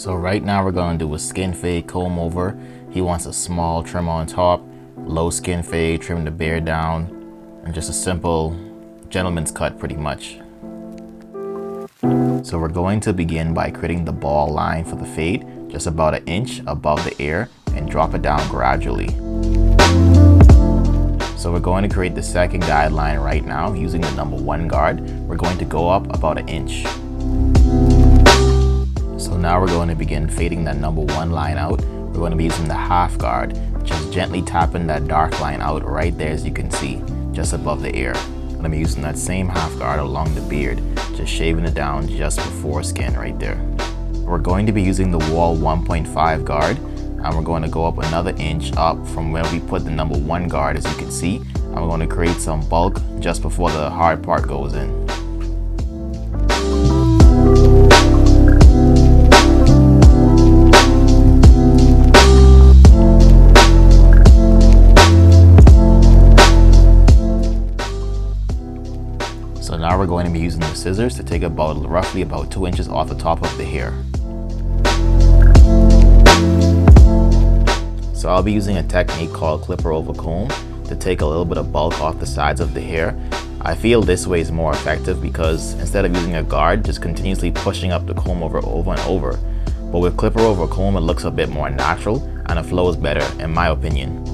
So right now we're going to do a skin fade comb over. He wants a small trim on top, low skin fade, trim the beard down, and just a simple gentleman's cut pretty much. So we're going to begin by creating the ball line for the fade, just about an inch above the ear, and drop it down gradually. So we're going to create the second guideline right now using the number 1 guard. We're going to go up about an inch. So now we're going to begin fading that number 1 line out. We're going to be using the half guard, just gently tapping that dark line out right there, as you can see, just above the ear. I'm going to be using that same half guard along the beard, just shaving it down just before skin right there. We're going to be using the Wahl 1.5 guard, and we're going to go up another inch up from where we put the number 1 guard, as you can see. And we're going to create some bulk just before the hard part goes in. So now we're going to be using the scissors to take roughly about 2 inches off the top of the hair. So I'll be using a technique called clipper over comb to take a little bit of bulk off the sides of the hair. I feel this way is more effective because instead of using a guard, just continuously pushing up the comb over and over. But with clipper over comb, it looks a bit more natural and it flows better, in my opinion.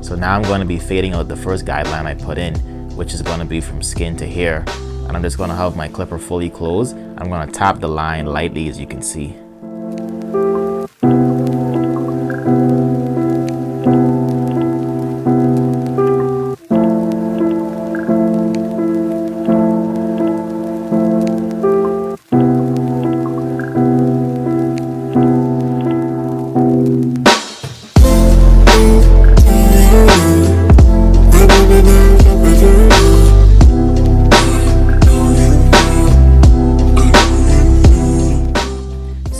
So now I'm going to be fading out the first guideline I put in, which is going to be from skin to hair. And I'm just going to have my clipper fully closed. I'm going to tap the line lightly, as you can see.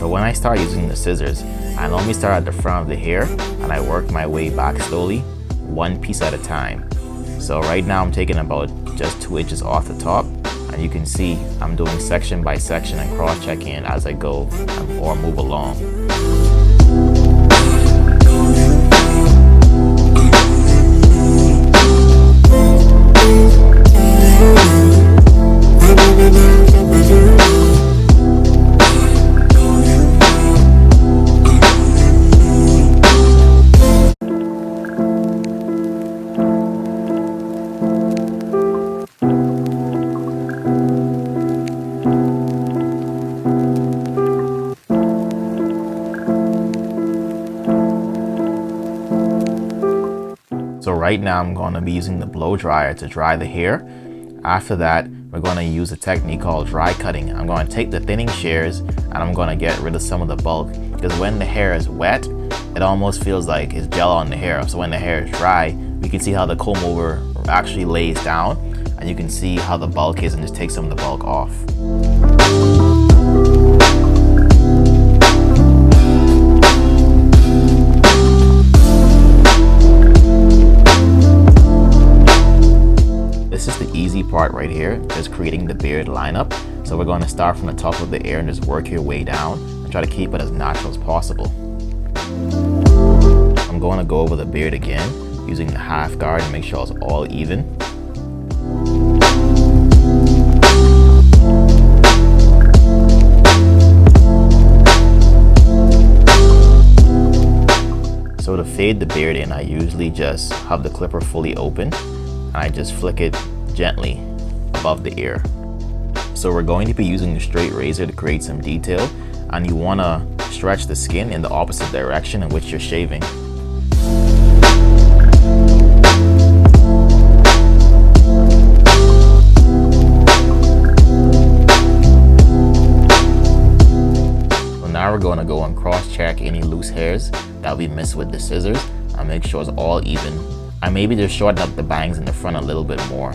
When I start using the scissors, I normally start at the front of the hair and I work my way back slowly, one piece at a time. So right now I'm taking about just 2 inches off the top, and you can see I'm doing section by section and cross-checking as I go or move along. So right now I'm going to be using the blow dryer to dry the hair. After that, we're going to use a technique called dry cutting. I'm going to take the thinning shears and I'm going to get rid of some of the bulk, because when the hair is wet, it almost feels like it's gel on the hair. So when the hair is dry, we can see how the comb over actually lays down, and you can see how the bulk is, and just take some of the bulk off. This is the easy part right here, just creating the beard lineup. So we're going to start from the top of the ear and just work your way down and try to keep it as natural as possible. I'm going to go over the beard again using the half guard and make sure it's all even. So to fade the beard in, I usually just have the clipper fully open. I just flick it gently above the ear. So we're going to be using a straight razor to create some detail, and you want to stretch the skin in the opposite direction in which you're shaving. So now we're going to go and cross-check any loose hairs that we missed with the scissors and make sure it's all even. I maybe just shorten up the bangs in the front a little bit more,